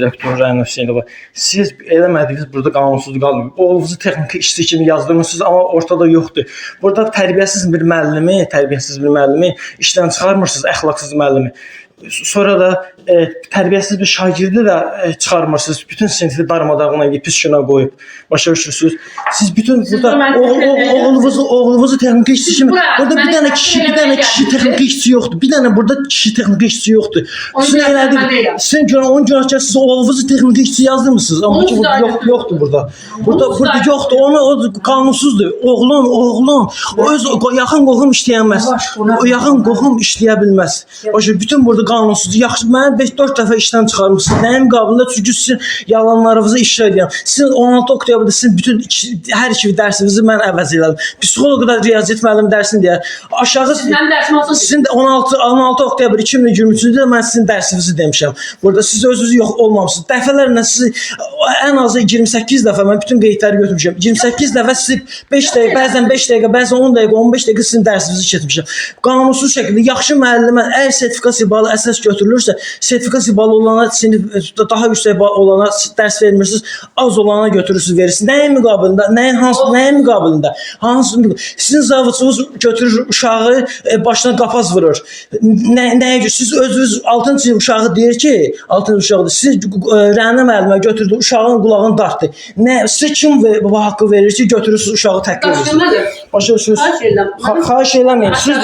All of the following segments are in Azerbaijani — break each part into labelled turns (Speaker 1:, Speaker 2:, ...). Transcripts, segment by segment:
Speaker 1: direktoru Rəna Hüseynova. Siz eləmədiniz, burada qanunsuzluq qalmır. Oğlunuzu texniki işçi kimi yazdırmışsınız, amma ortada yoxdur. Burada tərbiyəsiz bir müəllimi işdən çıxarmırsınız, əxlaqsız müəllimi. Sonra da tərbiyəsiz bir şagirdi də çıxarmırsınız. Bütün sinfi darmadağına edib pis günə qoyub. Başa düşürsünüz. Siz bütün burada oğlunuzu texniki işçi kimi burada bir dənə kişi texniki işçi yoxdur. Bir dənə burada kişi texniki işçi yoxdur. Sizin onun günahkar siz oğlunuzu texniki işçi yazdırmısınız. Amma ki yoxdur burada. Burada yoxdur. O qanunsuzdur. Oğlun o öz yaxın qohum işləyəməz. O yaxın qohum işləyə bilməz. Başa bütün burada qanunsuzdur. Yaxşı mən 5-4 dəfə işdən çıxarmısınız. Nəyin qabında? Çünki sizin yalanlarınızı işlə edirəm. Sizin 16 oktyabrda sizin bütün hər iki dərsinizi mən əvəz elədim. Psixoloq da riyaziyyat müəllimi dərsini deyə. Aşağı sizin 16 oktyabr 2023-cü mən sizin dərsinizi demişəm. Burada siz özünüz yox olmamısınız. Dəfələrlə sizi ən azı 28 dəfə mən bütün qeydləri götürmüşəm. 28 dəfə sizi 5 dəqiqə, bəzən 5 dəqiqə, bəzən 10 dəqiqə, 15 dəqiqə sizin dərsinizi keçmişəm. Qanunsuz şəkildə yaxşı müəllimə əgər sertifikasiya balı əsas götürülürsə, sertifikasiya balı olana, daha yüksək balı olana dərs vermirsiniz, az olana götürürsünüz, verirsiniz. Nəyin müqabilində? Nəyin müqabilində? Sizin zavudçunuz götürür uşağı başına qapaz vurur. Nəyə? Siz özünüz 6-cı uşağı deyir ki, 6-cı uşağı siz Rəna müəllimə götürdü, uşağın qulağını dartdı. Siz kim bu haqqı verir ki, götürürsünüz uşağı təhqir edirsiniz? Başa düşürsünüz? Xahiş eləməyin. Siz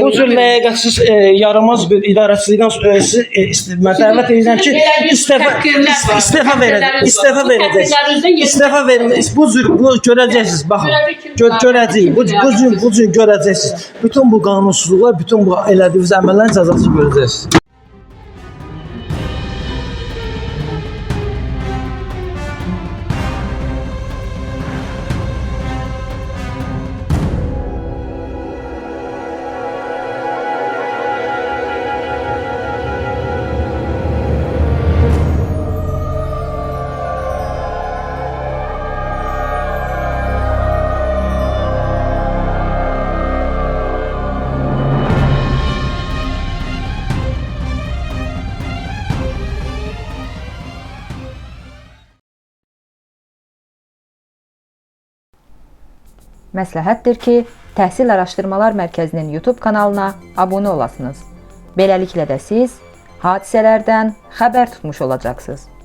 Speaker 1: bu cür ləyaqətsiz yaramaz bir idarəçilikdən mən dəvət edirəm ki, istefa verəcəksiniz. Bu cür görəcəksiniz. Baxın, görəcəyik. Bu cür görəcəksiniz. Bütün bu qanunsuzluqlar, bütün bu elədiyiniz əməllərin cəzasını görəcəksiniz.
Speaker 2: Məsləhətdir ki, Təhsil Araşdırmalar Mərkəzinin YouTube kanalına abunə olasınız. Beləliklə də siz hadisələrdən xəbər tutmuş olacaqsınız.